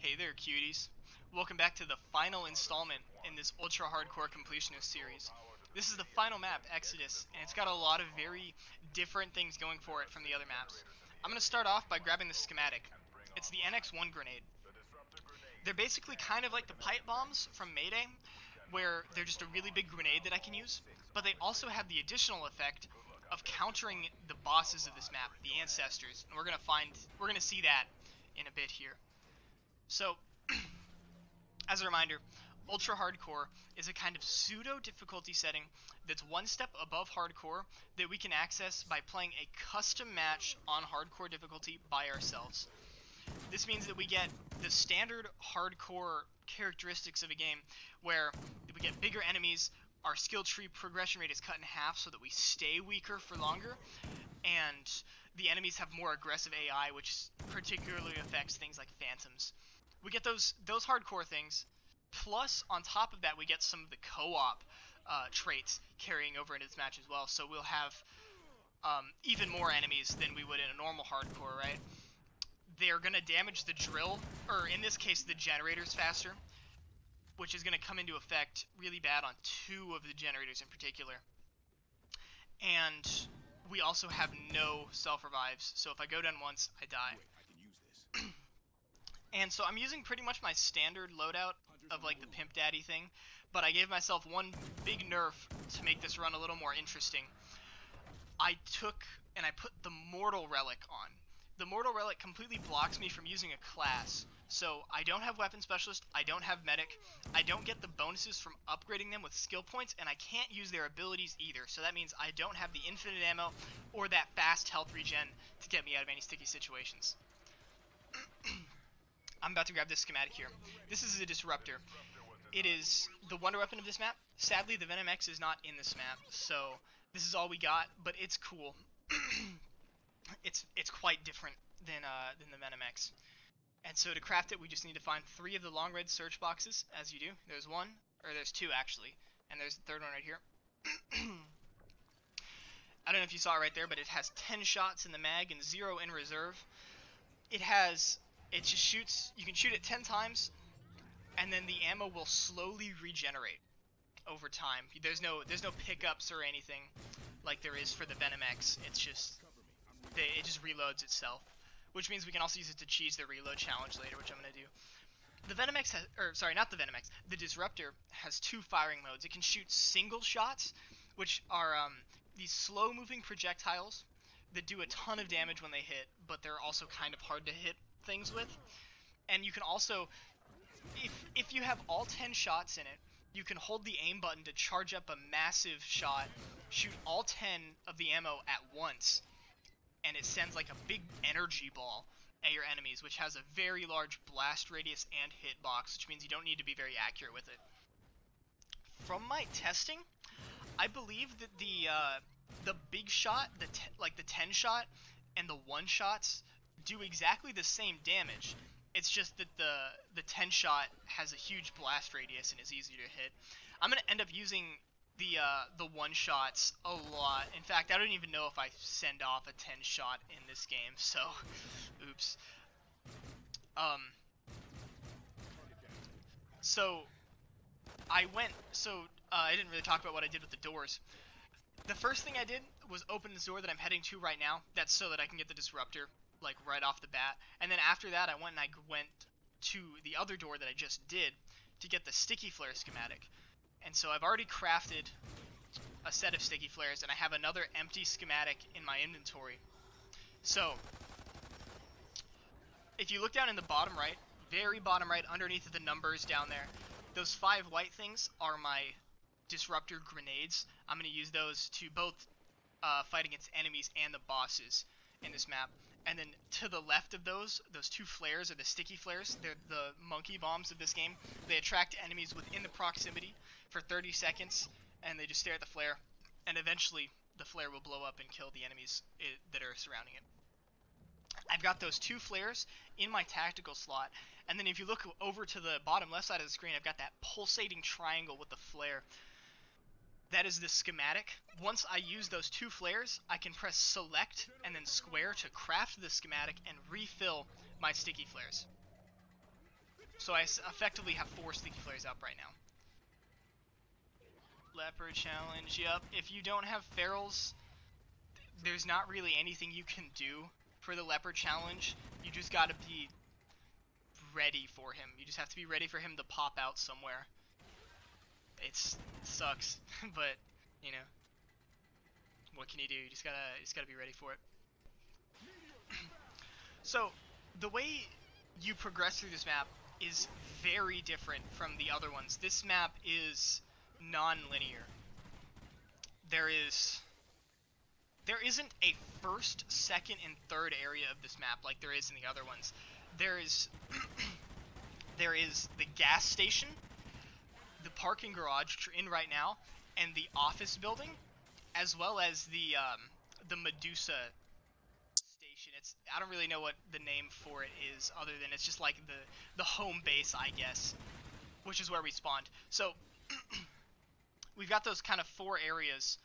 Hey there, cuties. Welcome back to the final installment in this ultra hardcore completionist series. This is the final map, Exodus, and it's got a lot of very different things going for it from the other maps. I'm going to start off by grabbing the schematic. It's the NX-1 grenade. They're basically kind of like the pipe bombs from Mayday, where they're just a really big grenade that I can use, but they also have the additional effect of countering the bosses of this map, the Ancestors, and we're gonna see that in a bit here. So, as a reminder, Ultra Hardcore is a kind of pseudo difficulty setting that's one step above Hardcore that we can access by playing a custom match on Hardcore difficulty by ourselves. This means that we get the standard Hardcore characteristics of a game where we get bigger enemies, our skill tree progression rate is cut in half so that we stay weaker for longer, and the enemies have more aggressive AI, which particularly affects things like phantoms. We get those hardcore things, plus on top of that we get some of the co-op traits carrying over into this match as well, so we'll have even more enemies than we would in a normal hardcore, right? They're going to damage the drill, or in this case the generators faster, which is going to come into effect really bad on two of the generators in particular. And we also have no self-revives, so if I go down once, I die. And so I'm using pretty much my standard loadout of like the Pimp Daddy thing, but I gave myself one big nerf to make this run a little more interesting. I took and I put the Mortal Relic on. The Mortal Relic completely blocks me from using a class, so I don't have Weapon Specialist, I don't have Medic, I don't get the bonuses from upgrading them with skill points, and I can't use their abilities either, so that means I don't have the infinite ammo or that fast health regen to get me out of any sticky situations. I'm about to grab this schematic here. This is a Disruptor. It is the wonder weapon of this map. Sadly, the Venom X is not in this map, so this is all we got, but it's cool. It's quite different than the Venom X. And so to craft it, we just need to find 3 of the long red search boxes, as you do. There's 1, or there's 2 actually, and there's the 3rd one right here. I don't know if you saw it right there, but it has 10 shots in the mag and 0 in reserve. It just shoots, you can shoot it 10 times, and then the ammo will slowly regenerate over time. There's no pickups or anything like there is for the Venom X. It's just, it just reloads itself, which means we can also use it to cheese the reload challenge later, which I'm going to do. The Venom X has, or sorry, not the Venom X, the Disruptor has 2 firing modes. It can shoot single shots, which are these slow-moving projectiles that do a ton of damage when they hit, but they're also kind of hard to hit things with. And you can also, if you have all 10 shots in it, you can hold the aim button to charge up a massive shot, shoot all 10 of the ammo at once, and it sends like a big energy ball at your enemies, which has a very large blast radius and hitbox, which means you don't need to be very accurate with it. From my testing, I believe that the big shot, the 10 shot, and the 1 shots do exactly the same damage. It's just that the 10 shot has a huge blast radius and is easier to hit. I'm gonna end up using the 1 shots a lot. In fact, I don't even know if I send off a 10 shot in this game, so oops. I didn't really talk about what I did with the doors. The first thing I did was open this door that I'm heading to right now. That's so that I can get the Disruptor like right off the bat. And then after that, I went to the other door that I just did to get the Sticky Flare schematic. And so I've already crafted a set of Sticky Flares, and I have another empty schematic in my inventory. So if you look down in the bottom right, very bottom right, underneath the numbers down there, those 5 white things are my Disruptor grenades. I'm going to use those to both fight against enemies and the bosses in this map. And then to the left of those 2 flares are the Sticky Flares. They're the monkey bombs of this game. They attract enemies within the proximity for 30 seconds, and they just stare at the flare, and eventually the flare will blow up and kill the enemies that are surrounding it. I've got those 2 flares in my tactical slot, and then if you look over to the bottom left side of the screen, I've got that pulsating triangle with the flare. That is the schematic. Once I use those 2 flares, I can press select and then square to craft the schematic and refill my sticky flares. So I effectively have 4 Sleepy Flares up right now. Leper challenge, yep. If you don't have ferals, there's not really anything you can do for the Leper challenge. You just gotta be ready for him. You just have to be ready for him to pop out somewhere. It sucks, but, you know, what can you do? You just gotta be ready for it. So, the way you progress through this map is very different from the other ones. This map is non-linear. There isn't a first, second, and third area of this map like there is in the other ones. There is the gas station, the parking garage, which you're in right now, and the office building, as well as the Medusa station. I don't really know what the name for it is, other than it's just like the home base, I guess, which is where we spawned. So we've got those kind of 4 areas.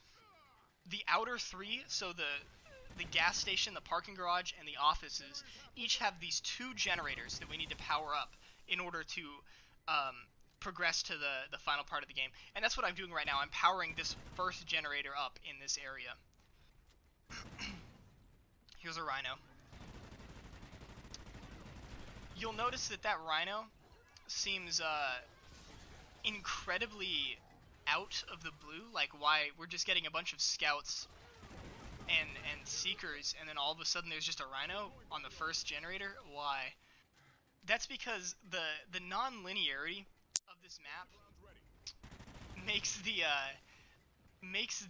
The outer 3, so the gas station, the parking garage, and the offices, each have these 2 generators that we need to power up in order to progress to the final part of the game. And that's what I'm doing right now. I'm powering this first generator up in this area. Here's a rhino. You'll notice that rhino seems incredibly out of the blue. Like, why we're just getting a bunch of scouts and seekers, and then all of a sudden there's just a rhino on the first generator. Why? That's because the non-linearity of this map makes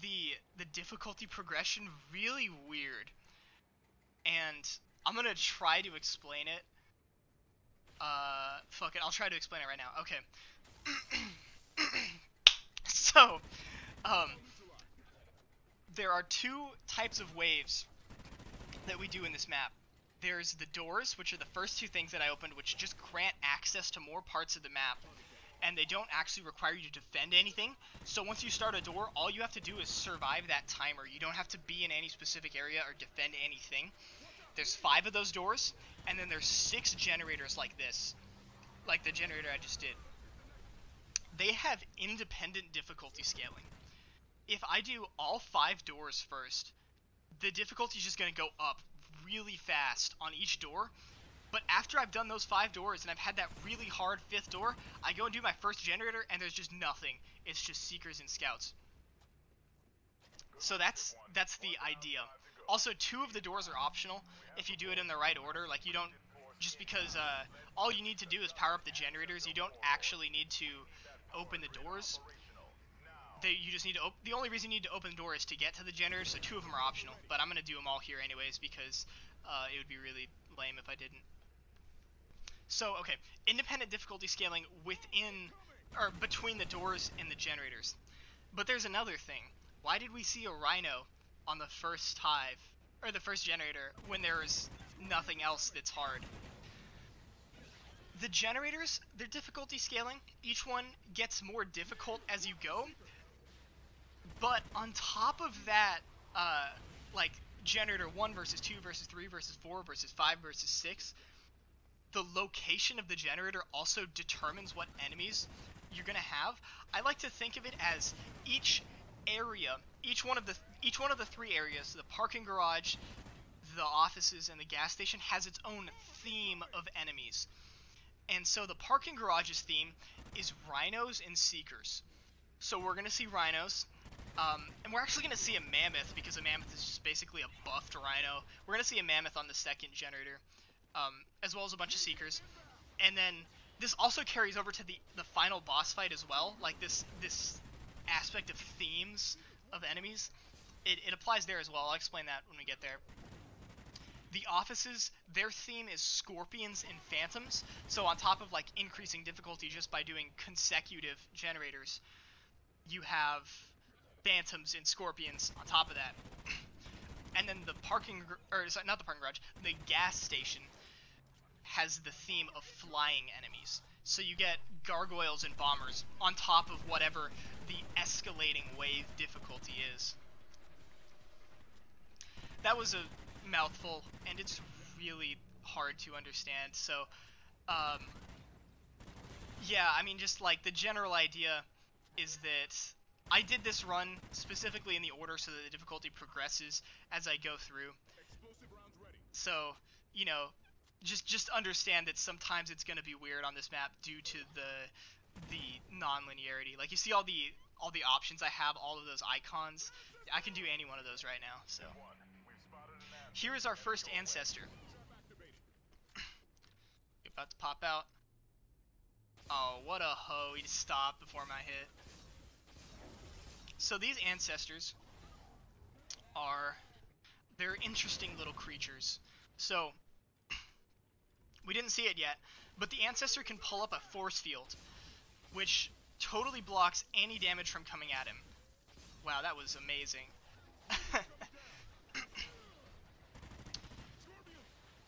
the difficulty progression really weird. And I'm gonna try to explain it. Fuck it, I'll try to explain it right now. Okay. So, there are 2 types of waves that we do in this map. There's the doors, which are the first 2 things that I opened, which just grant access to more parts of the map, and they don't actually require you to defend anything. So once you start a door, all you have to do is survive that timer. You don't have to be in any specific area or defend anything. There's 5 of those doors, and then there's 6 generators like this, like the generator I just did. They have independent difficulty scaling. If I do all 5 doors first, the difficulty is just going to go up really fast on each door. But after I've done those 5 doors and I've had that really hard 5th door, I go and do my first generator and there's just nothing. It's just seekers and scouts. So that's the idea. Also, 2 of the doors are optional if you do it in the right order. Like, you don't, just because all you need to do is power up the generators. You don't actually need to open the doors. You just need to the only reason you need to open the door is to get to the generators, so 2 of them are optional. But I'm going to do them all here anyways, because it would be really lame if I didn't. So, okay, independent difficulty scaling within, or between the doors and the generators. But there's another thing. Why did we see a rhino on the first hive, or the first generator, when there's nothing else that's hard? The generators, their difficulty scaling, each one gets more difficult as you go. But on top of that, like generator 1 versus 2 versus 3 versus 4 versus 5 versus 6, the location of the generator also determines what enemies you're gonna have. I like to think of it as each area, each one of the 3 areas, the parking garage, the offices, and the gas station, has its own theme of enemies. And so the parking garage's theme is rhinos and seekers. So we're gonna see rhinos. And we're actually going to see a mammoth, because a mammoth is just basically a buffed rhino. We're going to see a mammoth on the second generator, as well as a bunch of seekers. And then this also carries over to the final boss fight as well. Like this aspect of themes of enemies, it applies there as well. I'll explain that when we get there. The offices, their theme is scorpions and phantoms. So on top of like increasing difficulty just by doing consecutive generators, you have phantoms and scorpions on top of that. And then the not the parking garage, the gas station has the theme of flying enemies. So you get gargoyles and bombers on top of whatever the escalating wave difficulty is. That was a mouthful, and it's really hard to understand. So Yeah, I mean, just like the general idea is that I did this run specifically in the order so that the difficulty progresses as I go through. So, you know, just understand that sometimes it's going to be weird on this map due to the non-linearity. Like you see all the options I have, all of those icons. I can do any one of those right now. So here is our first Ancestor. About to pop out. Oh, what a hoe. He just stopped before my hit. So these Ancestors they're interesting little creatures. So, we didn't see it yet, but the Ancestor can pull up a force field, which totally blocks any damage from coming at him. Wow, that was amazing.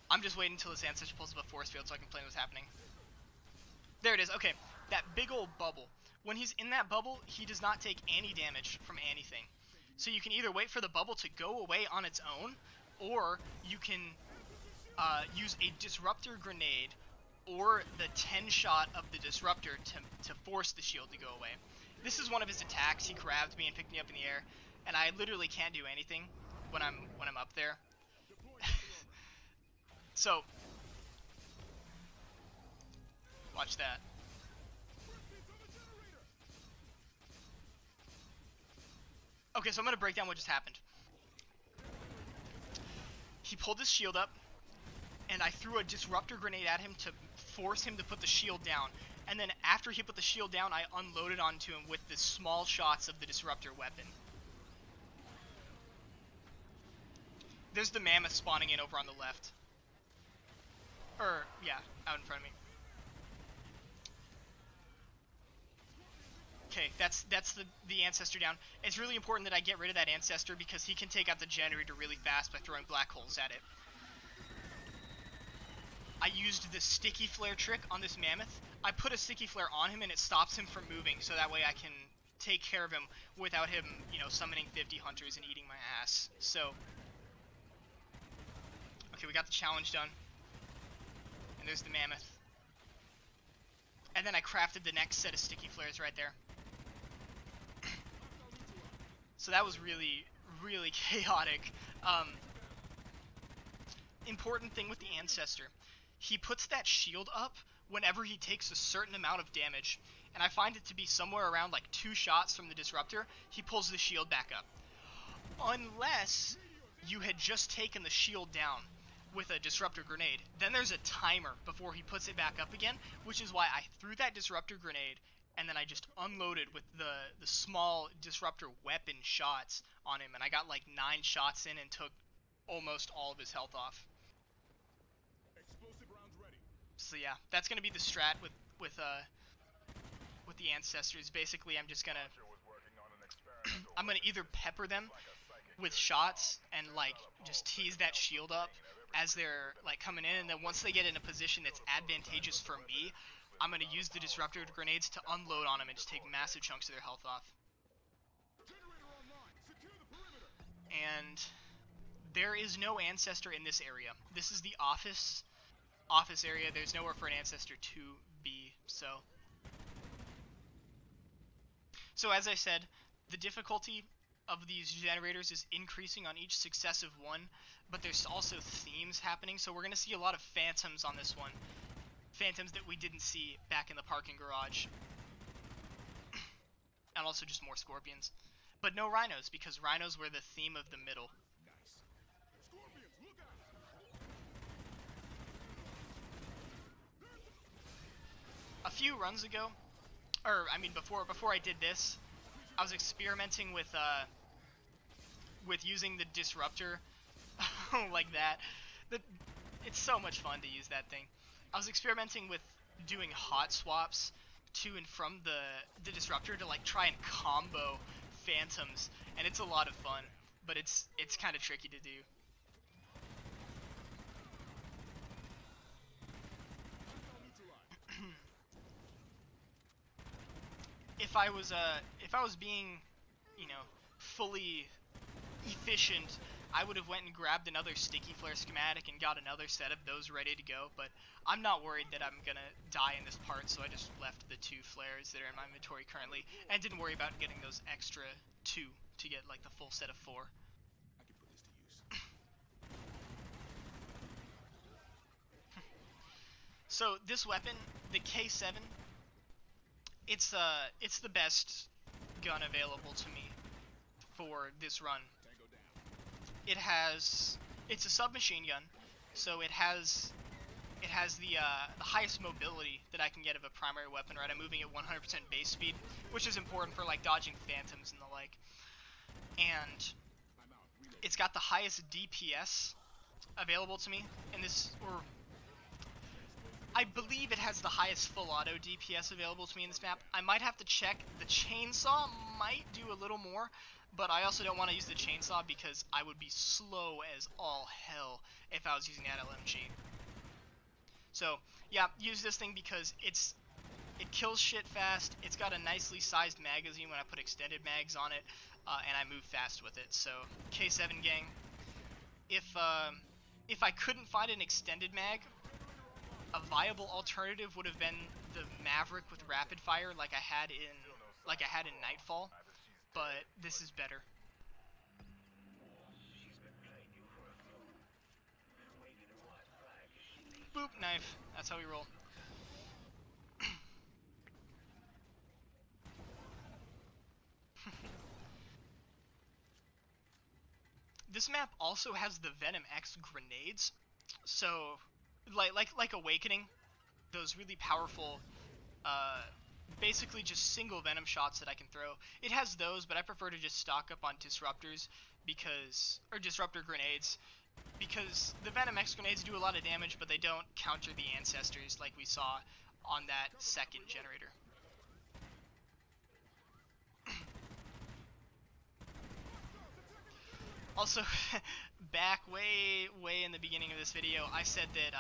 I'm just waiting until this Ancestor pulls up a force field so I can play what's happening. There it is. Okay, that big old bubble. When he's in that bubble, he does not take any damage from anything. So you can either wait for the bubble to go away on its own, or you can use a Disruptor Grenade or the 10 shot of the Disruptor to force the shield to go away. This is one of his attacks. He grabbed me and picked me up in the air, and I literally can't do anything when I'm up there. So, watch that. Okay, so I'm going to break down what just happened. He pulled his shield up, and I threw a Disruptor Grenade at him to force him to put the shield down. And then after he put the shield down, I unloaded onto him with the small shots of the Disruptor weapon. There's the Mammoth spawning in over on the left. Yeah, out in front of me. Okay, that's the Ancestor down. It's really important that I get rid of that Ancestor because he can take out the generator really fast by throwing black holes at it. I used the Sticky Flare trick on this Mammoth. I put a Sticky Flare on him and it stops him from moving, so that way I can take care of him without him, you know, summoning 50 hunters and eating my ass. So, okay, we got the challenge done. And there's the Mammoth. And then I crafted the next set of Sticky Flares right there. So that was really, really chaotic. Important thing with the Ancestor. He puts that shield up whenever he takes a certain amount of damage. And I find it to be somewhere around like 2 shots from the Disruptor, he pulls the shield back up. Unless you had just taken the shield down with a Disruptor Grenade. Then there's a timer before he puts it back up again, which is why I threw that Disruptor Grenade and then I just unloaded with the small Disruptor weapon shots on him, and I got like 9 shots in and took almost all of his health off. So yeah, that's gonna be the strat with the Ancestors. Basically, I'm gonna either pepper them with shots and like just tease that shield up as they're like coming in, and then once they get in a position that's advantageous for me, I'm gonna use the Disruptor Grenades to unload on them and just take massive chunks of their health off. And there is no Ancestor in this area. This is the office area. There's nowhere for an Ancestor to be. So as I said, the difficulty of these generators is increasing on each successive one, but there's also themes happening, so we're going to see a lot of phantoms on this one. Phantoms that we didn't see back in the parking garage. And also just more scorpions. But no rhinos, because rhinos were the theme of the middle. A few runs ago, or I mean before I did this, I was experimenting with using the Disruptor like that. It's so much fun to use that thing. I was experimenting with doing hot swaps to and from the Disruptor to like try and combo phantoms, and it's a lot of fun, but it's kind of tricky to do. If I was being, you know, fully efficient, I would have went and grabbed another sticky flare schematic and got another set of those ready to go, but I'm not worried that I'm gonna die in this part, so I just left the 2 flares that are in my inventory currently, and didn't worry about getting those extra 2 to get like the full set of 4. I can put this to use. So this weapon, the K7, it's the best gun available to me for this run. It's a submachine gun, so it has the highest mobility that I can get of a primary weapon, right? I'm moving at 100% base speed, which is important for like dodging phantoms and the like. And it's got the highest DPS available to me in this, or I believe it has the highest full auto DPS available to me in this map. I might have to check. The chainsaw might do a little more, but I also don't want to use the chainsaw because I would be slow as all hell if I was using that LMG. So yeah, use this thing because it kills shit fast. It's got a nicely sized magazine when I put extended mags on it, and I move fast with it. So K7 gang, if I couldn't find an extended mag, a viable alternative would have been the Maverick with rapid fire like I had in Nightfall, but this is better. Boop, knife. That's how we roll. This map also has the Venom X grenades, so like Awakening, those really powerful, basically just single Venom shots that I can throw. It has those, but I prefer to just stock up on disruptors or disruptor grenades, because the Venom X grenades do a lot of damage, but they don't counter the Ancestors like we saw on that second generator. Also, back way in the beginning of this video, I said that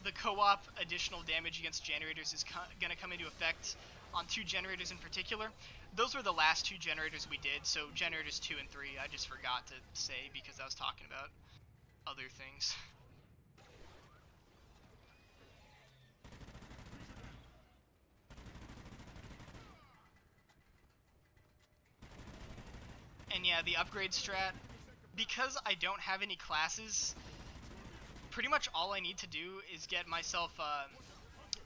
the co-op additional damage against generators is going to come into effect on 2 generators in particular. Those were the last 2 generators we did, so generators 2 and 3 I just forgot to say because I was talking about other things. And yeah, the upgrade strat, because I don't have any classes, pretty much all I need to do is get myself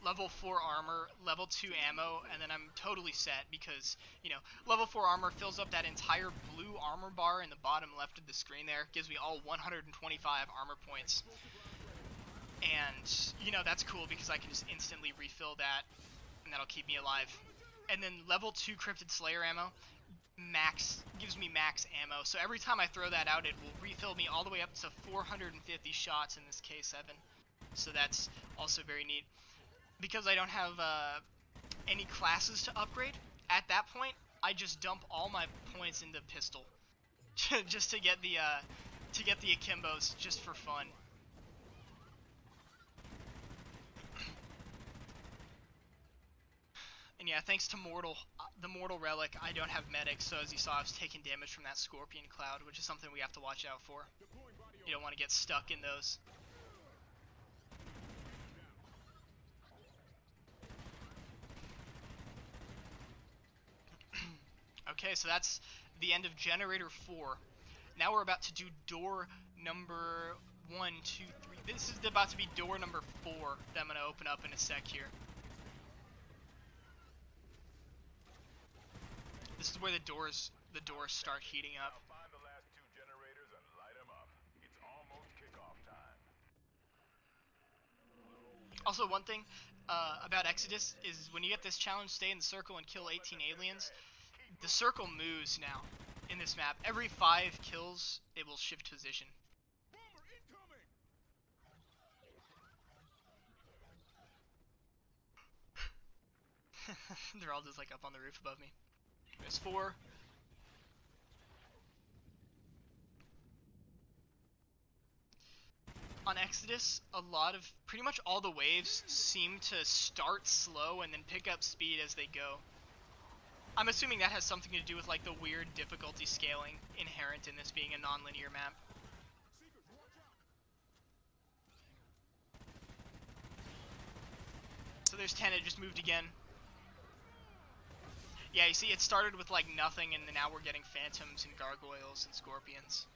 level 4 armor, level 2 ammo, and then I'm totally set, because, you know, level 4 armor fills up that entire blue armor bar in the bottom left of the screen there, gives me all 125 armor points. And, you know, that's cool because I can just instantly refill that, and that'll keep me alive. And then level 2 Cryptid Slayer ammo gives me max ammo, so every time I throw that out, it will refill me all the way up to 450 shots in this K7. So that's also very neat. Because I don't have any classes to upgrade, at that point, I just dump all my points into pistol, just to get the akimbos, just for fun. And yeah, thanks to the Mortal Relic, I don't have medics, so as you saw, I was taking damage from that Scorpion Cloud, which is something we have to watch out for. You don't want to get stuck in those. Okay, so that's the end of Generator 4. Now we're about to do door number 1, 2, 3. This is about to be door number 4 that I'm going to open up in a sec here. This is where the doors start heating up. Find the last 2 generators and light them up. It's almost kickoff time. Also, one thing about Exodus is when you get this challenge, stay in the circle and kill 18 aliens. The circle moves now in this map. Every 5 kills, it will shift position. They're all just like up on the roof above me. There's 4. On Exodus, pretty much all the waves seem to start slow and then pick up speed as they go. I'm assuming that has something to do with like the weird difficulty scaling inherent in this being a non-linear map. So there's 10, it just moved again. Yeah, you see, it started with like nothing, and now we're getting phantoms and gargoyles and scorpions.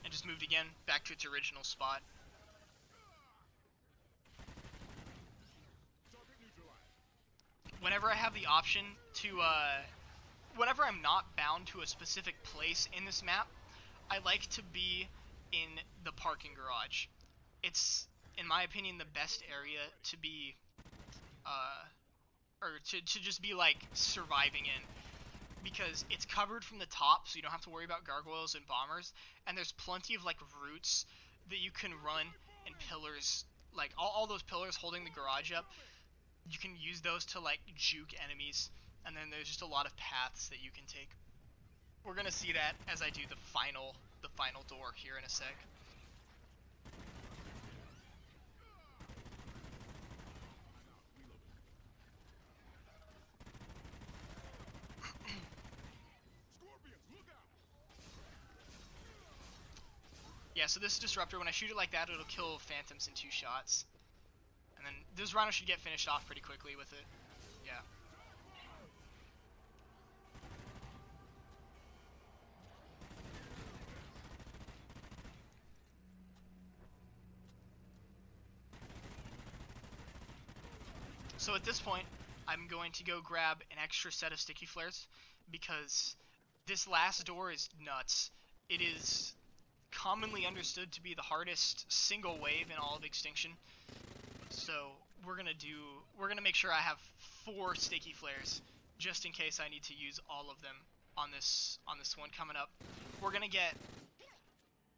And just moved again, back to its original spot. Whenever I have the option to, whenever I'm not bound to a specific place in this map, I like to be in the parking garage. It's, in my opinion, the best area to be, or to just be, like, surviving in. Because it's covered from the top, so you don't have to worry about gargoyles and bombers, and there's plenty of, like, roots that you can run, and pillars, like, all those pillars holding the garage up, you can use those to, like, juke enemies, and then there's just a lot of paths that you can take. We're gonna see that as I do the final door here in a sec. Yeah, so this disruptor, when I shoot it like that, it'll kill phantoms in 2 shots. And then this rhino should get finished off pretty quickly with it. Yeah. So at this point, I'm going to go grab an extra set of sticky flares, because this last door is nuts. It is commonly understood to be the hardest single wave in all of Extinction. So we're gonna make sure I have 4 sticky flares, just in case I need to use all of them on this one coming up. We're gonna get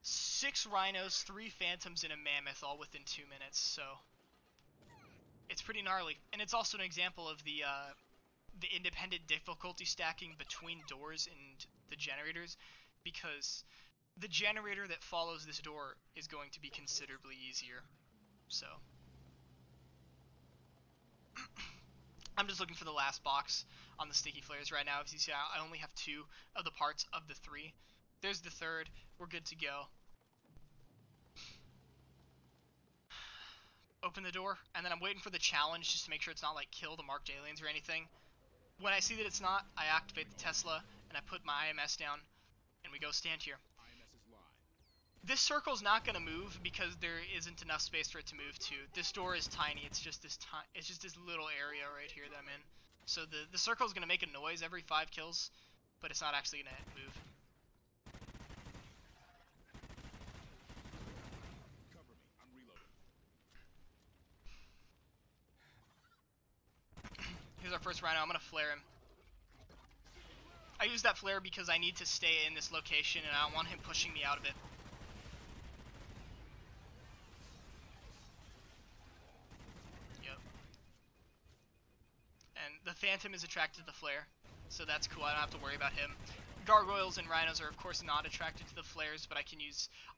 6 rhinos, 3 phantoms, and a mammoth all within 2 minutes. So it's pretty gnarly, and it's also an example of the independent difficulty stacking between doors and the generators, because the generator that follows this door is going to be considerably easier. So I'm just looking for the last box on the sticky flares right now. As you see, I only have 2 of the parts of the 3. There's the 3rd. We're good to go. Open the door, and then I'm waiting for the challenge just to make sure it's not like kill the marked aliens or anything. When I see that it's not, I activate the Tesla, and I put my IMS down, and we go stand here. This circle's not going to move because there isn't enough space for it to move to. This door is tiny. It's just this little area right here that I'm in. So the circle's going to make a noise every 5 kills, but it's not actually going to move. Cover me. I'm reloading. Here's our first rhino. I'm going to flare him. I use that flare because I need to stay in this location, and I don't want him pushing me out of it. And the phantom is attracted to the flare, so that's cool. I don't have to worry about him. Gargoyles and rhinos are of course not attracted to the flares, but I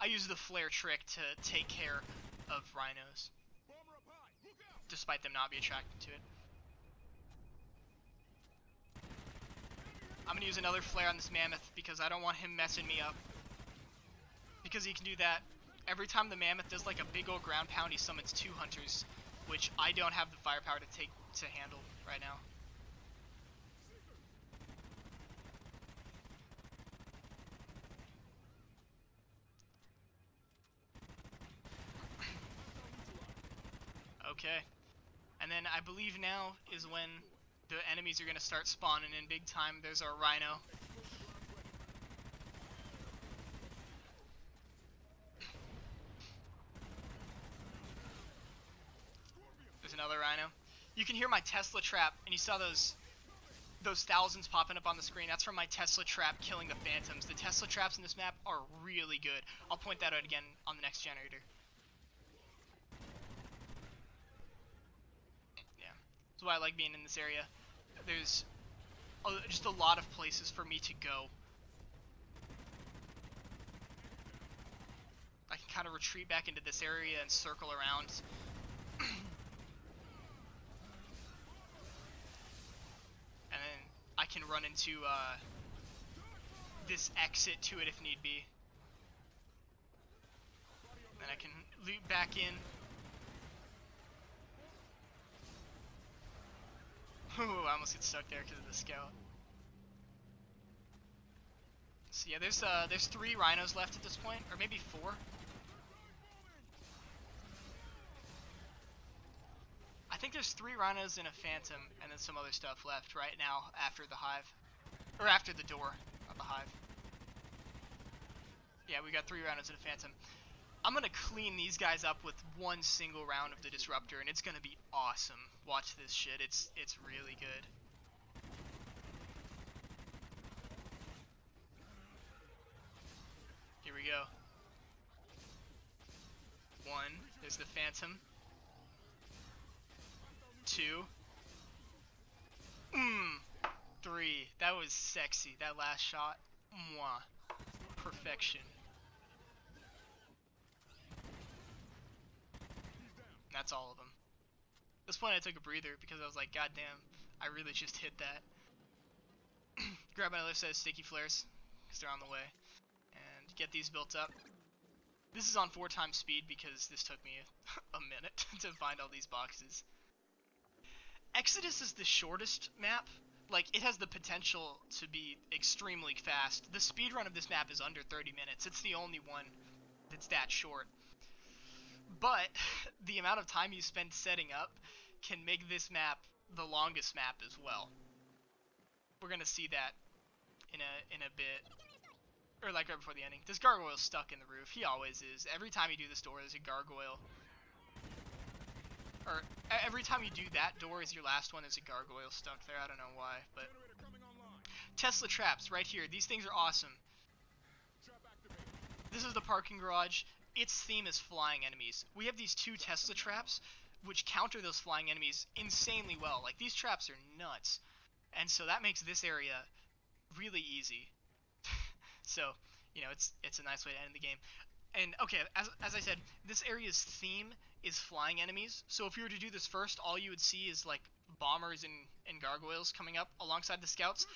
use the flare trick to take care of rhinos, despite them not be attracted to it. I'm gonna use another flare on this mammoth because I don't want him messing me up. Because he can do that. Every time the mammoth does like a big old ground pound, he summons 2 hunters, which I don't have the firepower to handle right now. Okay. And then I believe now is when the enemies are going to start spawning in big time. There's our rhino. There's another rhino. You can hear my Tesla trap, and you saw those thousands popping up on the screen. That's from my Tesla trap killing the phantoms. The Tesla traps in this map are really good. I'll point that out again on the next generator. Yeah, that's why I like being in this area. There's just a lot of places for me to go. I can kind of retreat back into this area and circle around. run into this exit to it if need be. Then I can loot back in. Ooh, I almost get stuck there because of the scout. So yeah, there's 3 rhinos left at this point, or maybe 4. I think there's 3 rhinos and a phantom, and then some other stuff left right now after the hive, or after the door of the hive. Yeah, we got 3 rhinos and a phantom. I'm gonna clean these guys up with 1 single round of the disruptor, and it's gonna be awesome. Watch this shit. It's really good. Here we go. 1. There's the phantom. 2. 3. That was sexy. That last shot. Mwah. Perfection. That's all of them. At this point I took a breather because I was like, god damn, I really just hit that. Grab another set of sticky flares, because they're on the way. And get these built up. This is on 4 times speed because this took me a minute to find all these boxes. Exodus is the shortest map. Like, it has the potential to be extremely fast. The speedrun of this map is under 30 minutes. It's the only one that's that short. But the amount of time you spend setting up can make this map the longest map as well. We're gonna see that in a bit, or like right before the ending. This gargoyle's stuck in the roof. He always is. Every time you do this door, there's a gargoyle. Or every time you do that door is your last one. There's a gargoyle stuck there. I don't know why, but Tesla traps right here. These things are awesome. This is the parking garage. Its theme is flying enemies. We have these 2 Tesla traps, which counter those flying enemies insanely well. Like, these traps are nuts. And so that makes this area really easy. So, you know, it's a nice way to end the game. And, okay, as I said, this area's theme is flying enemies. So if you were to do this first, all you would see is, like, bombers and gargoyles coming up alongside the scouts.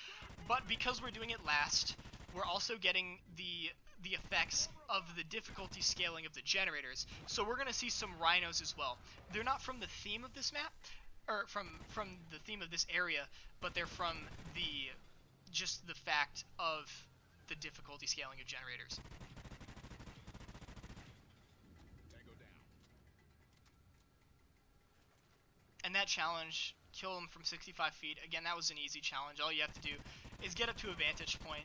But because we're doing it last, we're also getting the effects of the difficulty scaling of the generators. So we're going to see some rhinos as well. They're not from the theme of this map, or from the theme of this area, but they're from just the fact of the difficulty scaling of generators. And that challenge, kill them from 65 feet, again, that was an easy challenge. All you have to do is get up to a vantage point,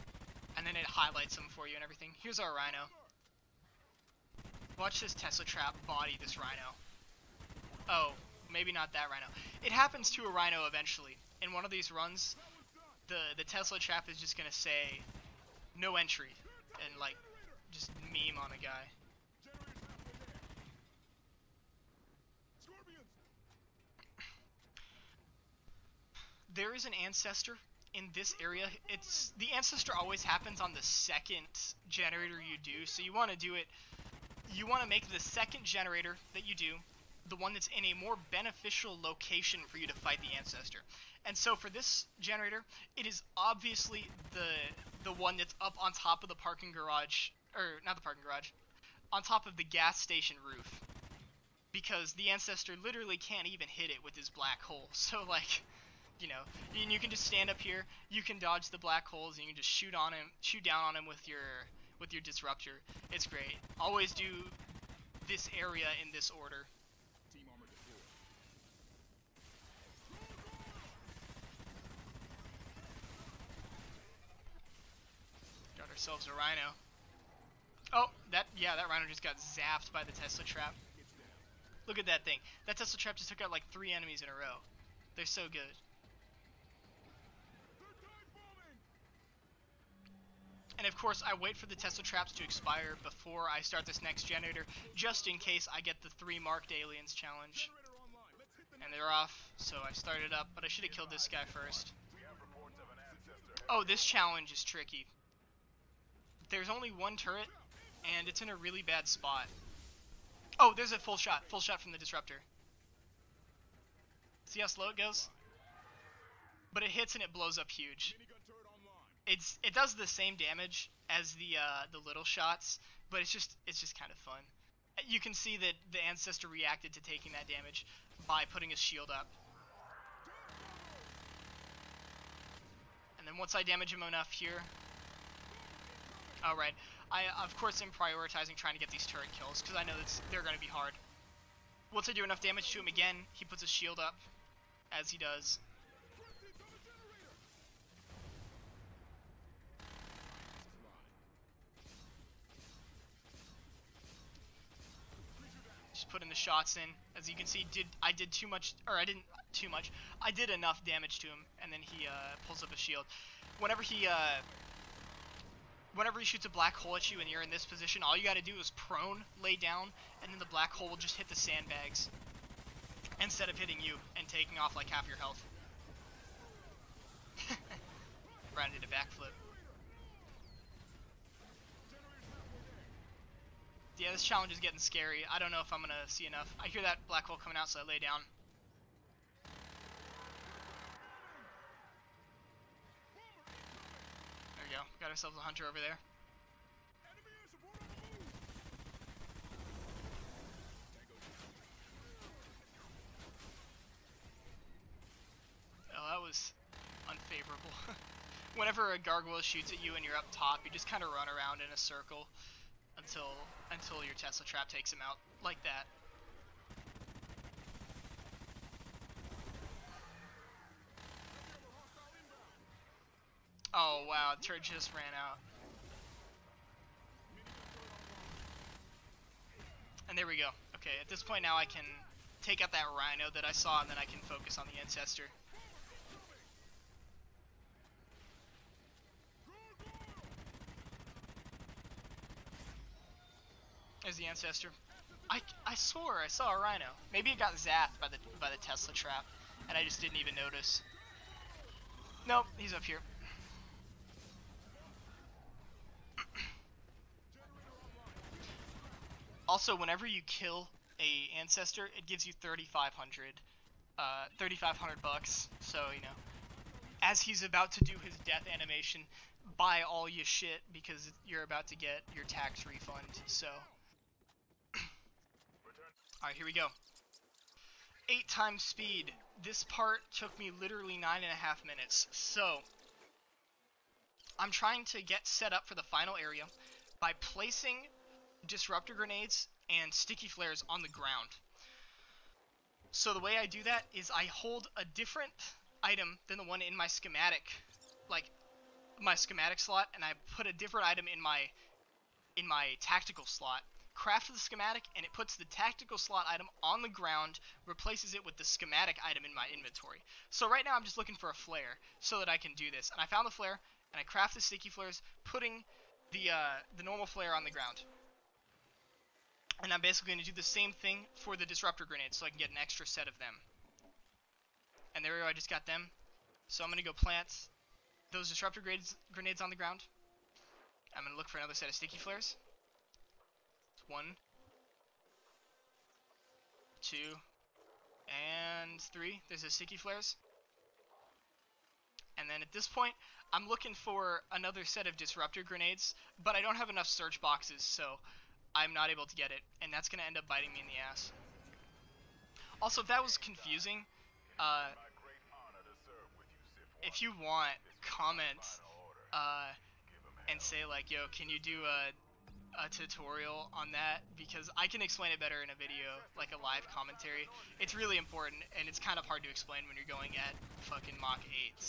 and then it highlights them for you and everything. Here's our rhino. Watch this Tesla trap body this rhino. Oh, maybe not that rhino. It happens to a rhino eventually. In one of these runs, the Tesla trap is just going to say, no entry, and like, just meme on a guy. There is an Ancestor in this area. The Ancestor always happens on the second generator you do, so you want to do it, you want to make the second generator that you do the one that's in a more beneficial location for you to fight the Ancestor. And so for this generator, it is obviously the one that's up on top of the parking garage, or not the parking garage, on top of the gas station roof, because the Ancestor literally can't even hit it with his black hole. So like, you know, and you can just stand up here, you can dodge the black holes, and you can just shoot down on him with your disruptor. It's great. Always do this area in this order. Team armor deployed. Got ourselves a rhino. Oh, that rhino just got zapped by the Tesla trap. Look at that thing. That Tesla trap just took out like 3 enemies in a row. They're so good. And of course, I wait for the Tesla traps to expire before I start this next generator, just in case I get the 3 marked aliens challenge. And they're off, so I started up, but I should have killed this guy first. Oh, this challenge is tricky. There's only 1 turret, and it's in a really bad spot. Oh, there's a full shot from the disruptor. See how slow it goes? But it hits and it blows up huge. it does the same damage as the little shots, but it's just kind of fun. You can see that the Ancestor reacted to taking that damage by putting his shield up. And then once I damage him enough here... Alright, I of course am prioritizing trying to get these turret kills, because I know that they're going to be hard. Once I do enough damage to him again, he puts his shield up, as he does. Just putting the shots in. As you can see, I did too much, or I didn't too much. I did enough damage to him, and then he pulls up a shield. Whenever he shoots a black hole at you and you're in this position, all you gotta do is prone, lay down, and then the black hole will just hit the sandbags instead of hitting you and taking off like half your health. Brian did a backflip. Yeah, this challenge is getting scary. I don't know if I'm gonna see enough. I hear that black hole coming out, so I lay down. There we go. Got ourselves a hunter over there. Oh, that was unfavorable. Whenever a gargoyle shoots at you and you're up top, you just kind of run around in a circle until your Tesla trap takes him out, like that. Oh wow, the turret just ran out. And there we go. Okay, at this point now I can take out that rhino that I saw, and then I can focus on the Ancestor. There's the Ancestor. I swore I saw a rhino. Maybe it got zapped by the Tesla trap, and I just didn't even notice. Nope, he's up here. Also, whenever you kill a Ancestor, it gives you 3,500 bucks. So, you know, as he's about to do his death animation, buy all your shit because you're about to get your tax refund. So, all right, here we go. 8 times speed. This part took me literally 9.5 minutes. So, I'm trying to get set up for the final area by placing disruptor grenades and sticky flares on the ground. So the way I do that is I hold a different item than the one in my schematic, like my schematic slot, and I put a different item in my tactical slot. Craft the schematic, and it puts the tactical slot item on the ground, replaces it with the schematic item in my inventory. So right now I'm just looking for a flare so that I can do this. And I found the flare, and I craft the sticky flares, putting the normal flare on the ground. And I'm basically going to do the same thing for the disruptor grenades so I can get an extra set of them. And there we go, I just got them. So I'm going to go plant those disruptor grenades on the ground. I'm going to look for another set of sticky flares. 1, 2, and 3. There's the sticky flares. And then at this point, I'm looking for another set of disruptor grenades, but I don't have enough search boxes, so I'm not able to get it, and that's going to end up biting me in the ass. Also, if that was confusing, if you want, comment and say like, yo, can you do a tutorial on that, because I can explain it better in a video, like a live commentary. It's really important, and it's kind of hard to explain when you're going at fucking Mach 8,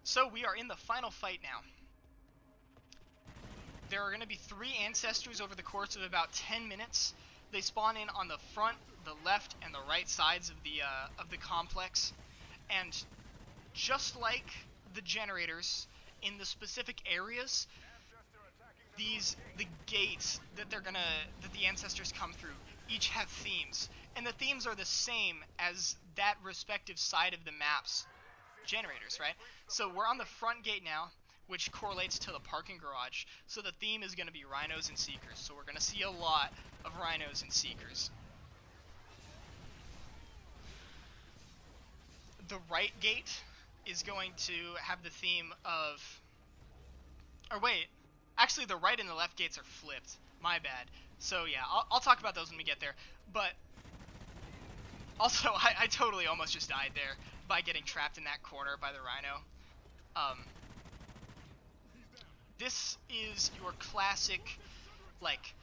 So we are in the final fight now. There are going to be 3 Ancestors over the course of about 10 minutes. They spawn in on the front, the left, and the right sides of the complex. And just like the generators in the specific areas, the gates that the Ancestors come through each have themes, and the themes are the same as that respective side of the map's generators, right? So we're on the front gate now, which correlates to the parking garage. So the theme is going to be rhinos and seekers. So we're going to see a lot of rhinos and seekers. the right gate is going to have the theme of... Or wait, actually the right and the left gates are flipped. My bad. So yeah, I'll talk about those when we get there. But also, I totally almost just died there by getting trapped in that corner by the Rhino. This is your classic, like,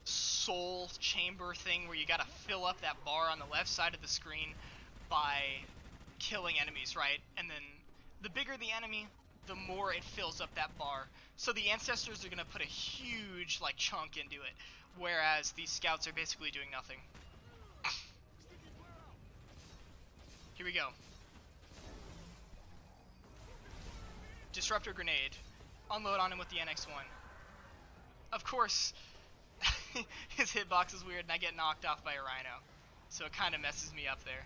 soul chamber thing where you gotta fill up that bar on the left side of the screen by killing enemies, right? And then the bigger the enemy, the more it fills up that bar. So the Ancestors are gonna put a huge, like, chunk into it, whereas these scouts are basically doing nothing. Here we go. Disruptor grenade. Unload on him with the NX-1. Of course, his hitbox is weird and I get knocked off by a Rhino. So it kind of messes me up there.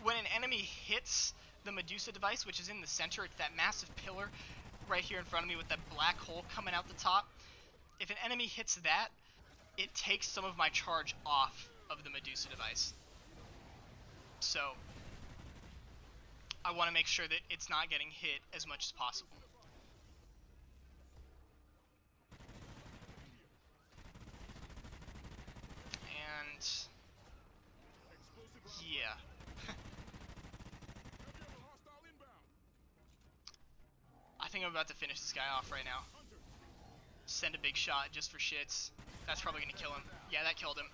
When an enemy hits the Medusa device, which is in the center, it's that massive pillar right here in front of me with that black hole coming out the top. If an enemy hits that, it takes some of my charge off of the Medusa device. So I want to make sure that it's not getting hit as much as possible. And yeah. I think I'm about to finish this guy off right now. Send a big shot just for shits. That's probably gonna kill him. Yeah, that killed him.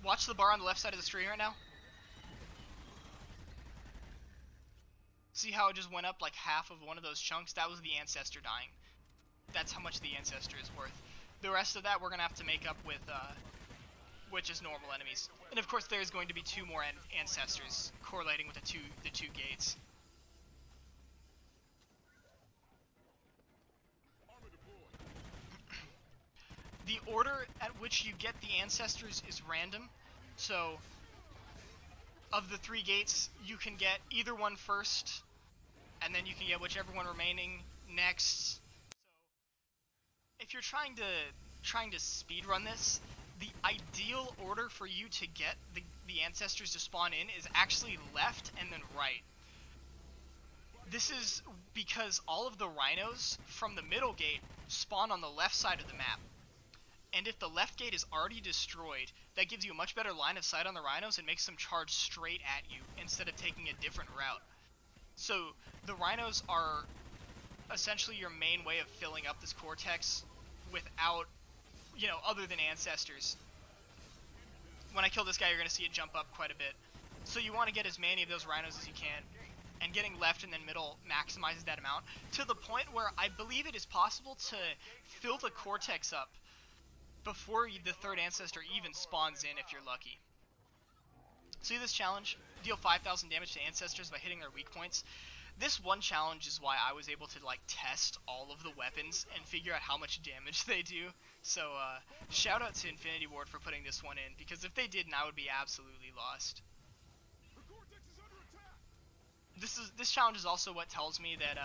Watch the bar on the left side of the screen right now. See how it just went up like half of one of those chunks? That was the Ancestor dying. That's how much the Ancestor is worth. The rest of that we're gonna have to make up with just normal enemies. And of course there's going to be two more Ancestors correlating with the two gates. The order at which you get the Ancestors is random, so of the 3 gates, you can get either one first, and then you can get whichever one remaining next. So if you're trying to speedrun this, the ideal order for you to get the Ancestors to spawn in is actually left and then right. This is because all of the Rhinos from the middle gate spawn on the left side of the map. And if the left gate is already destroyed, that gives you a much better line of sight on the Rhinos and makes them charge straight at you instead of taking a different route. So the Rhinos are essentially your main way of filling up this cortex without, you know, other than Ancestors. When I kill this guy, you're going to see it jump up quite a bit. So you want to get as many of those Rhinos as you can. And getting left and then middle maximizes that amount to the point where I believe it is possible to fill the cortex up before the third Ancestor even spawns in if you're lucky. See this challenge? Deal 5,000 damage to Ancestors by hitting their weak points. This one challenge is why I was able to like test all of the weapons and figure out how much damage they do. So shout out to Infinity Ward for putting this one in, because if they didn't, I would be absolutely lost. This challenge is also what tells me that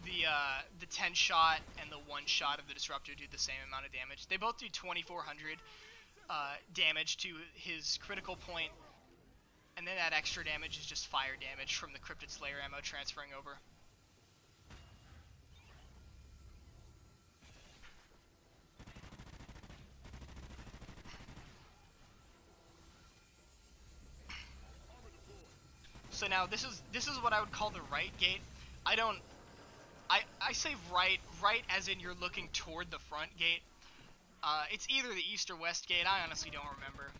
the 10 shot and the 1 shot of the Disruptor do the same amount of damage. They both do 2,400 damage to his critical point, and then that extra damage is just fire damage from the Cryptid Slayer ammo transferring over. So now this is what I would call the right gate. I say right as in you're looking toward the front gate. It's either the east or west gate. I honestly don't remember.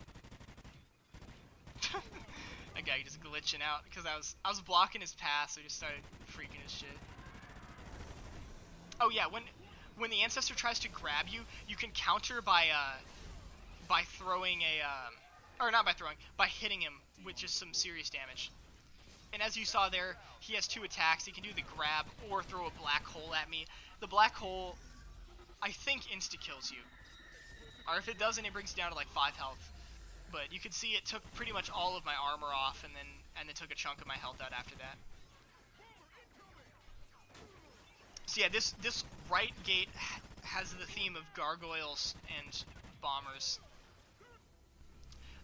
That guy just glitching out because I was blocking his path, so he just started freaking his shit. Oh yeah, when the Ancestor tries to grab you, you can counter by throwing by hitting him with just some serious damage. And as you saw there, he has 2 attacks. He can do the grab or throw a black hole at me. The black hole, I think, insta-kills you. Or if it doesn't, it brings you down to like 5 health. But you could see it took pretty much all of my armor off, and then took a chunk of my health out after that. So yeah, this right gate has the theme of gargoyles and bombers.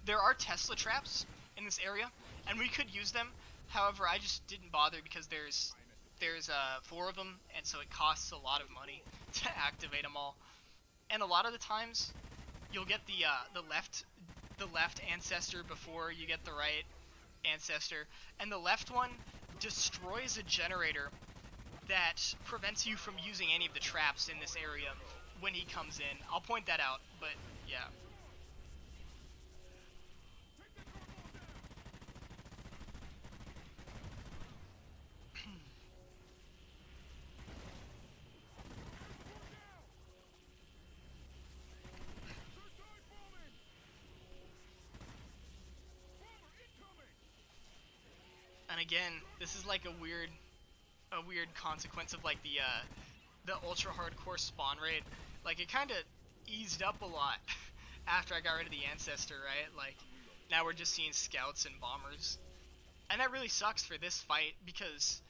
There are Tesla traps in this area, and we could use them. However, I just didn't bother because there's 4 of them, and so it costs a lot of money to activate them all. And a lot of the times, you'll get the left Ancestor before you get the right Ancestor, and the left one destroys a generator that prevents you from using any of the traps in this area when he comes in. I'll point that out, but yeah. And again, this is like a weird consequence of like the ultra hardcore spawn rate. Like, it kind of eased up a lot after I got rid of the Ancestor, right? Like, now we're just seeing scouts and bombers, and that really sucks for this fight because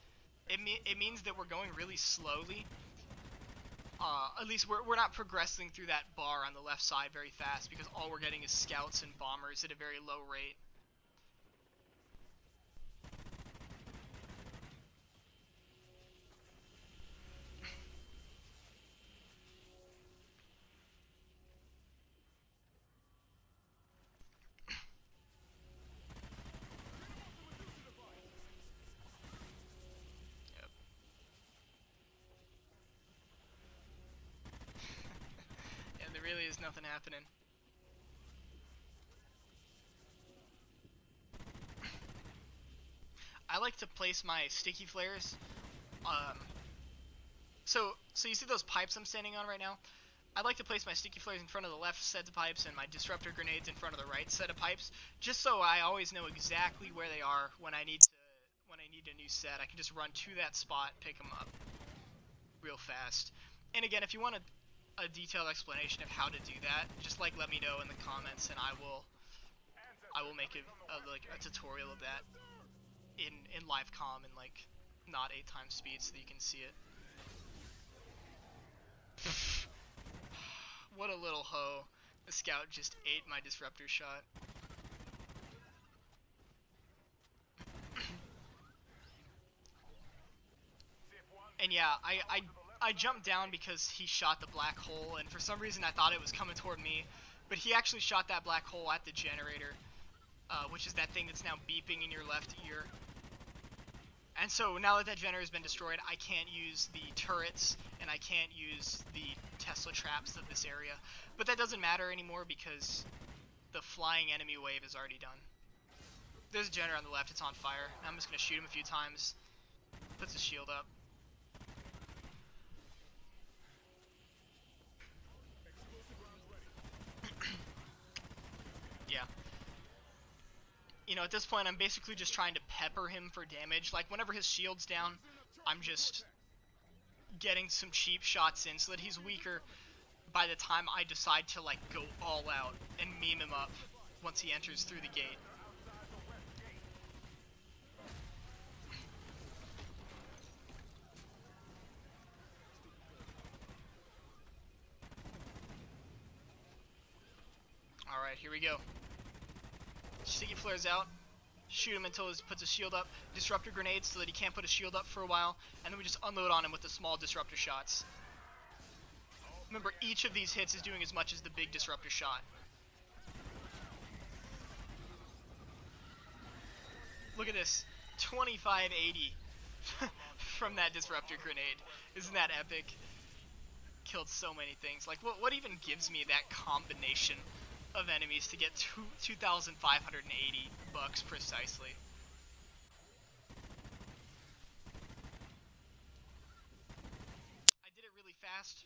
it means that we're going really slowly. At least we're not progressing through that bar on the left side very fast because all we're getting is scouts and bombers at a very low rate. There really is nothing happening. I like to place my sticky flares. So you see those pipes I'm standing on right now? I like to place my sticky flares in front of the left set of pipes and my disruptor grenades in front of the right set of pipes, just so I always know exactly where they are when I need a new set. I can just run to that spot, pick them up real fast. And again, if you want a detailed explanation of how to do that, just like let me know in the comments, and I will make a tutorial of that in live comm and like not 8 times speed so that you can see it. What a little hoe. The scout just ate my disruptor shot. And yeah, I jumped down because he shot the black hole, and for some reason I thought it was coming toward me, but he actually shot that black hole at the generator, which is that thing that's now beeping in your left ear. And so now that generator has been destroyed, I can't use the turrets, and I can't use the Tesla traps of this area. But that doesn't matter anymore because the flying enemy wave is already done. There's a generator on the left, it's on fire. I'm just going to shoot him a few times. Puts his shield up. Yeah. You know, at this point, I'm basically just trying to pepper him for damage. Like, whenever his shield's down, I'm just getting some cheap shots in so that he's weaker by the time I decide to, like, go all out and meme him up once he enters through the gate. Alright, here we go. Sticky flares out. Shoot him until he puts his shield up. Disruptor grenades so that he can't put his shield up for a while. And then we just unload on him with the small disruptor shots. Remember, each of these hits is doing as much as the big disruptor shot. Look at this. 2580 from that disruptor grenade. Isn't that epic? Killed so many things. Like, what even gives me that combination of enemies to get 2,580 bucks precisely? I did it really fast,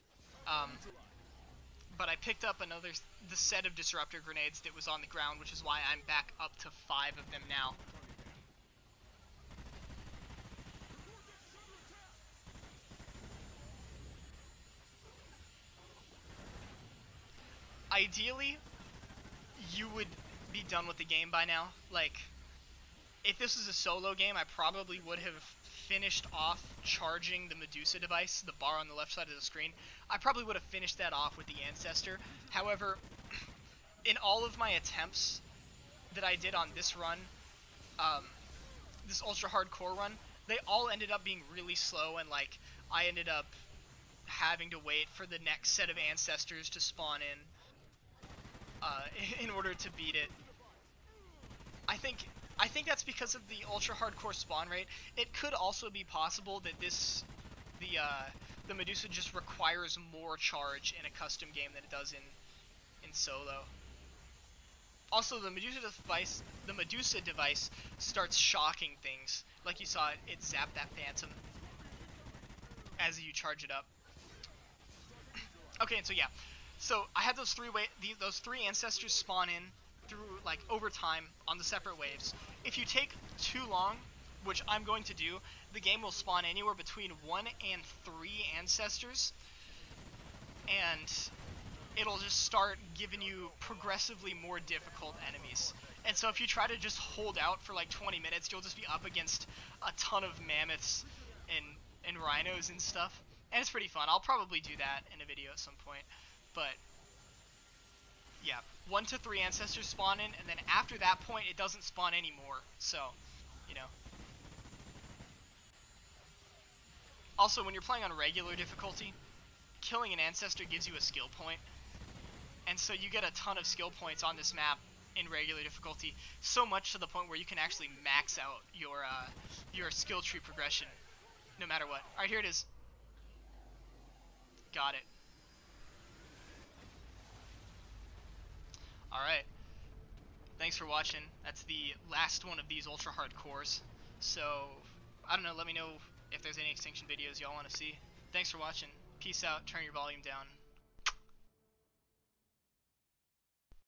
but I picked up the set of disruptor grenades that was on the ground, which is why I'm back up to 5 of them now. Ideally, you would be done with the game by now. Like, if this was a solo game, I probably would have finished off charging the Medusa device, the bar on the left side of the screen. I probably would have finished that off with the Ancestor. However, in all of my attempts that I did on this run, this ultra hardcore run, they all ended up being really slow, and like I ended up having to wait for the next set of Ancestors to spawn in order to beat it. I think that's because of the ultra hardcore spawn rate. It could also be possible that the Medusa just requires more charge in a custom game than it does in solo. Also, the Medusa device starts shocking things. Like you saw, it zapped that Phantom as you charge it up. Okay, and so yeah, so I had those three Ancestors spawn in through like over time on the separate waves. If you take too long, which I'm going to do, the game will spawn anywhere between 1 and 3 Ancestors, and it'll just start giving you progressively more difficult enemies. And so if you try to just hold out for like 20 minutes, you'll just be up against a ton of mammoths and rhinos and stuff. And it's pretty fun. I'll probably do that in a video at some point. But yeah, 1 to 3 Ancestors spawn in, and then after that point, it doesn't spawn anymore. So, you know. Also, when you're playing on regular difficulty, killing an Ancestor gives you a skill point. And so you get a ton of skill points on this map in regular difficulty, so much to the point where you can actually max out your skill tree progression, no matter what. Alright, here it is. Got it. Alright. Thanks for watching. That's the last one of these ultra hardcores. So, I don't know, let me know if there's any Extinction videos y'all want to see. Thanks for watching. Peace out. Turn your volume down.